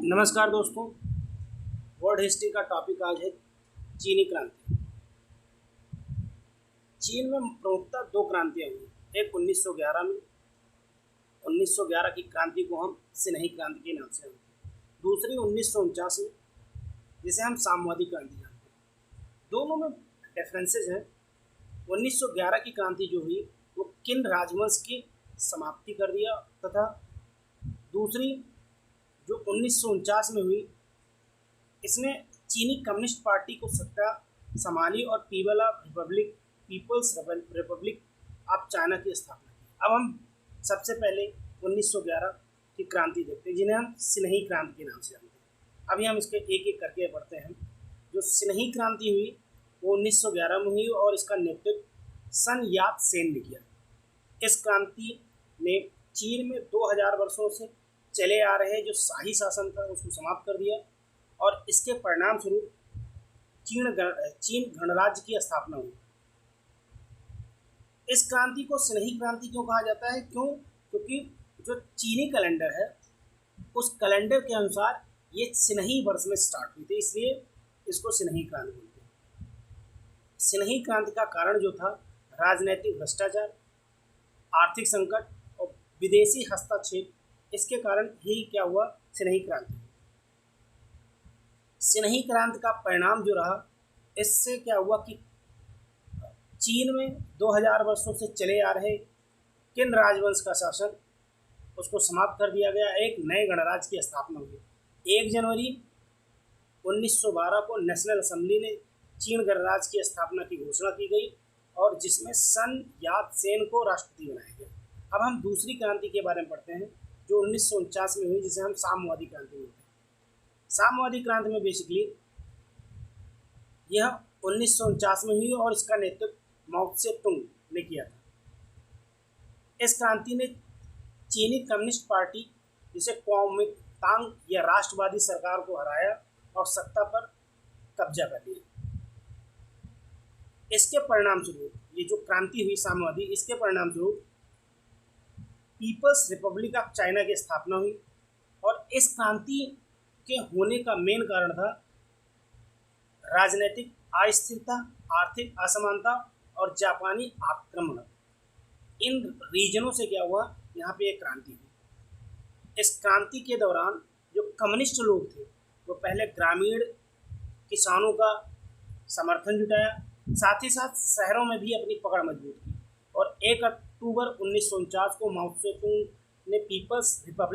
नमस्कार दोस्तों। World history का टॉपिक आज है चीनी क्रांति। चीन में प्रमुखतः दो क्रांतियाँ हुई। एक 1911 में, 1911 की क्रांति को हम सिन्ही क्रांति के नाम से जानते हैं। दूसरी 1949 में, जिसे हम साम्यवादी क्रांति जानते हैं। दोनों में डिफरेंसेस हैं। 1911 की क्रांति जो हुई वो किन राजवंश की समाप्ति कर दिया, तथा दूसरी जो 1949 में हुई, इसने चीनी कम्युनिस्ट पार्टी को सत्ता संभाली और पीपल्स रिपब्लिक ऑफ चाइना की स्थापना की। अब हम सबसे पहले 1911 की क्रांति देखते हैं, जिन्हें हम सिन्ही क्रांति के नाम से जानते हैं। अभी हम इसके एक एक करके पढ़ते हैं। जो सिन्ही क्रांति हुई वो 1911 में हुई और इसका नेतृत्व सन यात सेन ने किया। इस क्रांति ने चीन में 2000 वर्षों से चले आ रहे जो शाही शासन था उसको समाप्त कर दिया और इसके परिणाम स्वरूप चीन गणराज्य की स्थापना हुई। इस क्रांति को सिन्ही क्रांति क्यों कहा जाता है? क्योंकि जो चीनी कैलेंडर है उस कैलेंडर के अनुसार ये सिन्ही वर्ष में स्टार्ट हुई थी, इसलिए इसको सिन्ही क्रांति बोलते हैं। सिन्ही क्रांति का कारण जो था राजनीतिक भ्रष्टाचार, आर्थिक संकट और विदेशी हस्तक्षेप, इसके कारण ही क्या हुआ, सिन्ही क्रांति। सिन्ही क्रांति का परिणाम जो रहा, इससे क्या हुआ कि चीन में 2000 वर्षों से चले आ रहे किन राजवंश का शासन उसको समाप्त कर दिया गया। एक नए गणराज्य की स्थापना हुई। 1 जनवरी 1912 को नेशनल असेंबली ने चीन गणराज्य की स्थापना की घोषणा की गई और जिसमें सन यात सेन को राष्ट्रपति बनाया गया। अब हम दूसरी क्रांति के बारे में पढ़ते हैं जो 1949 में हुई, जिसे हम साम्यवादी क्रांति बोलते हैं। साम्यवादी क्रांति में बेसिकली यह 1949 में हुई और इसका नेतृत्व माओ त्से तुंग ने किया था। इस क्रांति ने चीनी कम्युनिस्ट पार्टी जिसे कुओमिंतांग या राष्ट्रवादी सरकार को हराया और सत्ता पर कब्जा कर लिया। इसके परिणाम स्वरूप ये जो क्रांति हुई साम्यवादी, इसके परिणाम स्वरूप पीपल्स रिपब्लिक ऑफ चाइना की स्थापना हुई और इस क्रांति के होने का मेन कारण था राजनीतिक अस्थिरता, आर्थिक असमानता और जापानी आक्रमण। इन रीजनों से क्या हुआ, यहाँ पे एक क्रांति हुई। इस क्रांति के दौरान जो कम्युनिस्ट लोग थे वो पहले ग्रामीण किसानों का समर्थन जुटाया, साथ ही साथ शहरों में भी अपनी पकड़ मजबूत की और 1 अक्टूबर 1949 को माओ त्से तुंग ने पीपल्स रिपब्लिक